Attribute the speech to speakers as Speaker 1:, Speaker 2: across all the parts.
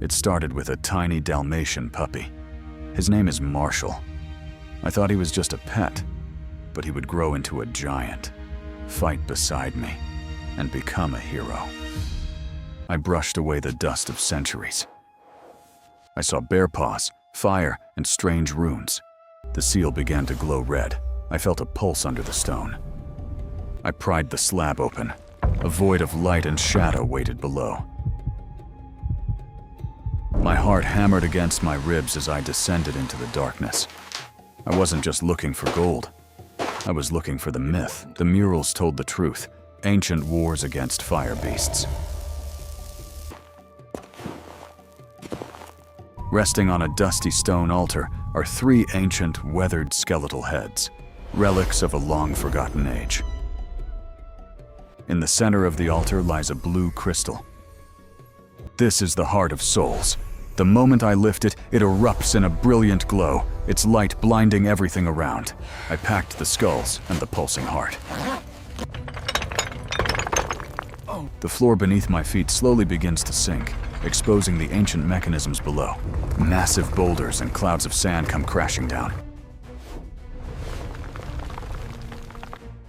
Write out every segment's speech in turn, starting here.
Speaker 1: It started with a tiny Dalmatian puppy. His name is Marshall. I thought he was just a pet, but he would grow into a giant, fight beside me, and become a hero. I brushed away the dust of centuries. I saw bear paws, fire, and strange runes. The seal began to glow red. I felt a pulse under the stone. I pried the slab open. A void of light and shadow waited below. My heart hammered against my ribs as I descended into the darkness. I wasn't just looking for gold. I was looking for the myth. The murals told the truth. Ancient wars against fire beasts. Resting on a dusty stone altar are 3 ancient, weathered skeletal heads, relics of a long-forgotten age. In the center of the altar lies a blue crystal. This is the heart of souls. The moment I lift it, it erupts in a brilliant glow, its light blinding everything around. I packed the skulls and the pulsing heart. The floor beneath my feet slowly begins to sink, exposing the ancient mechanisms below. Massive boulders and clouds of sand come crashing down.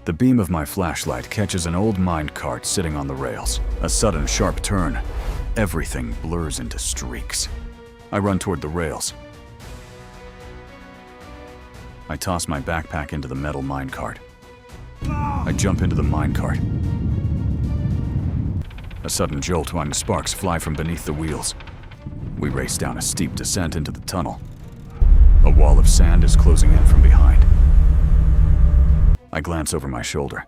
Speaker 1: The beam of my flashlight catches an old mine cart sitting on the rails. A sudden sharp turn. Everything blurs into streaks. I run toward the rails. I toss my backpack into the metal minecart. I jump into the minecart. A sudden jolt when sparks fly from beneath the wheels. We race down a steep descent into the tunnel. A wall of sand is closing in from behind. I glance over my shoulder.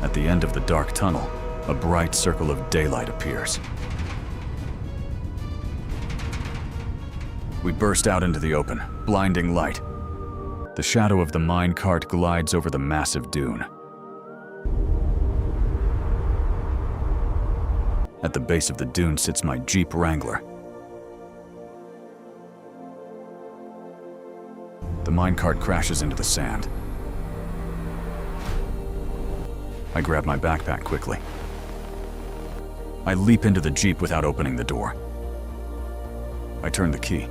Speaker 1: At the end of the dark tunnel, a bright circle of daylight appears. We burst out into the open, blinding light. The shadow of the minecart glides over the massive dune. At the base of the dune sits my Jeep Wrangler. The minecart crashes into the sand. I grab my backpack quickly. I leap into the Jeep without opening the door. I turn the key.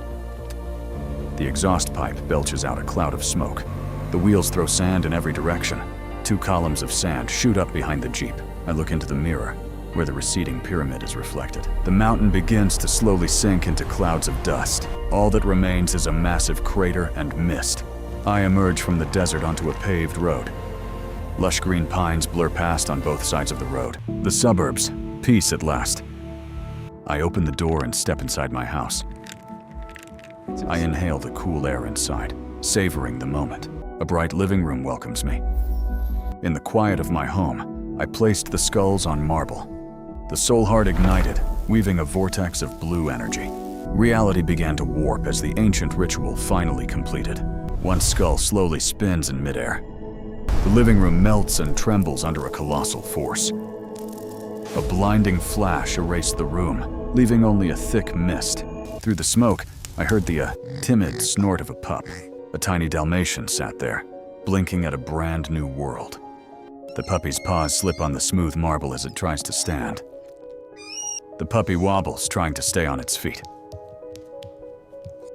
Speaker 1: The exhaust pipe belches out a cloud of smoke. The wheels throw sand in every direction. 2 columns of sand shoot up behind the Jeep. I look into the mirror, where the receding pyramid is reflected. The mountain begins to slowly sink into clouds of dust. All that remains is a massive crater and mist. I emerge from the desert onto a paved road. Lush green pines blur past on both sides of the road. The suburbs, peace at last. I open the door and step inside my house. I inhale the cool air inside, savoring the moment. A bright living room welcomes me. In the quiet of my home, I placed the skulls on marble. The soul heart ignited, weaving a vortex of blue energy. Reality began to warp as the ancient ritual finally completed. One skull slowly spins in midair. The living room melts and trembles under a colossal force. A blinding flash erased the room, leaving only a thick mist. Through the smoke, I heard the timid snort of a pup. A tiny Dalmatian sat there, blinking at a brand new world. The puppy's paws slip on the smooth marble as it tries to stand. The puppy wobbles, trying to stay on its feet.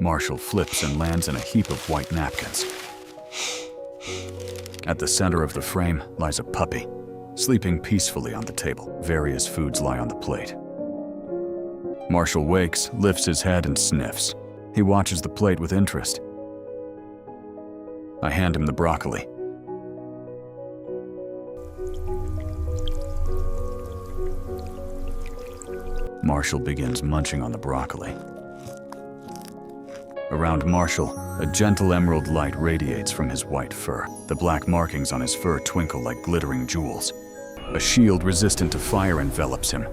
Speaker 1: Marshall flips and lands in a heap of white napkins. At the center of the frame lies a puppy, sleeping peacefully on the table. Various foods lie on the plate. Marshall wakes, lifts his head, and sniffs. He watches the plate with interest. I hand him the broccoli. Marshall begins munching on the broccoli. Around Marshall, a gentle emerald light radiates from his white fur. The black markings on his fur twinkle like glittering jewels. A shield resistant to fire envelops him.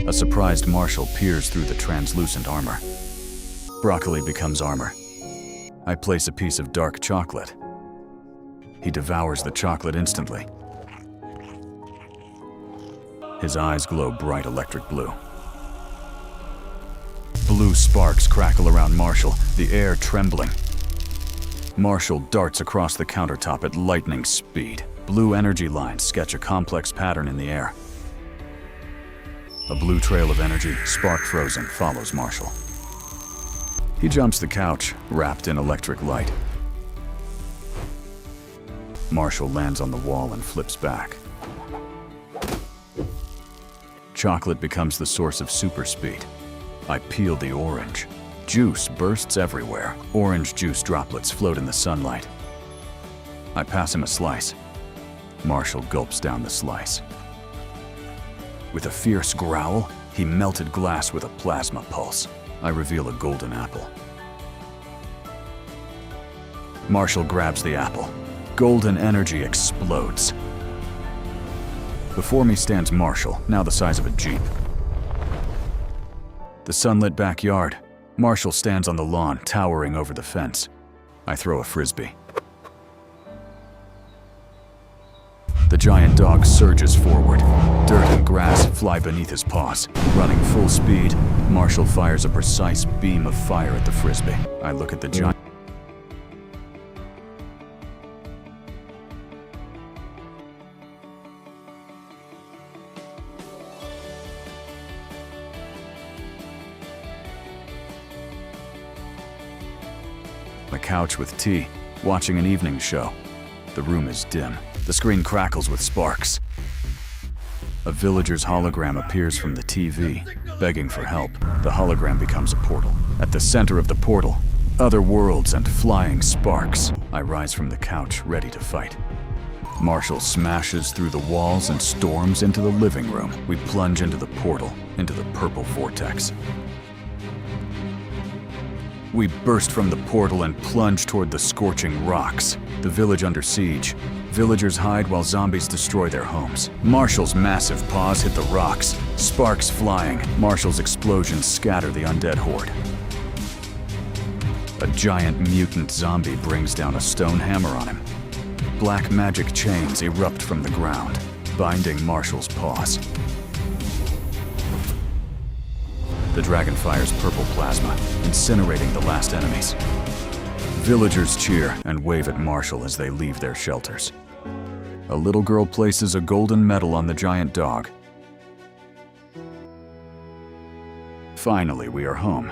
Speaker 1: A surprised Marshall peers through the translucent armor. Broccoli becomes armor. I place a piece of dark chocolate. He devours the chocolate instantly. His eyes glow bright electric blue. Blue sparks crackle around Marshall, the air trembling. Marshall darts across the countertop at lightning speed. Blue energy lines sketch a complex pattern in the air. A blue trail of energy, spark frozen, follows Marshall. He jumps the couch, wrapped in electric light. Marshall lands on the wall and flips back. Chocolate becomes the source of super speed. I peel the orange. Juice bursts everywhere. Orange juice droplets float in the sunlight. I pass him a slice. Marshall gulps down the slice. With a fierce growl, he melted glass with a plasma pulse. I reveal a golden apple. Marshall grabs the apple. Golden energy explodes. Before me stands Marshall, now the size of a jeep. The sunlit backyard. Marshall stands on the lawn, towering over the fence. I throw a frisbee. The giant dog surges forward. Dirt and grass fly beneath his paws. Running full speed, Marshall fires a precise beam of fire at the frisbee. I look at the giant. On a couch with tea, watching an evening show. The room is dim. The screen crackles with sparks. A villager's hologram appears from the TV, begging for help. The hologram becomes a portal. At the center of the portal, other worlds and flying sparks. I rise from the couch, ready to fight. Marshall smashes through the walls and storms into the living room. We plunge into the portal, into the purple vortex. We burst from the portal and plunge toward the scorching rocks. The village under siege. Villagers hide while zombies destroy their homes. Marshall's massive paws hit the rocks, sparks flying. Marshall's explosions scatter the undead horde. A giant mutant zombie brings down a stone hammer on him. Black magic chains erupt from the ground, binding Marshall's paws. The dragon fires purple plasma, incinerating the last enemies. Villagers cheer and wave at Marshall as they leave their shelters. A little girl places a golden medal on the giant dog. Finally, we are home.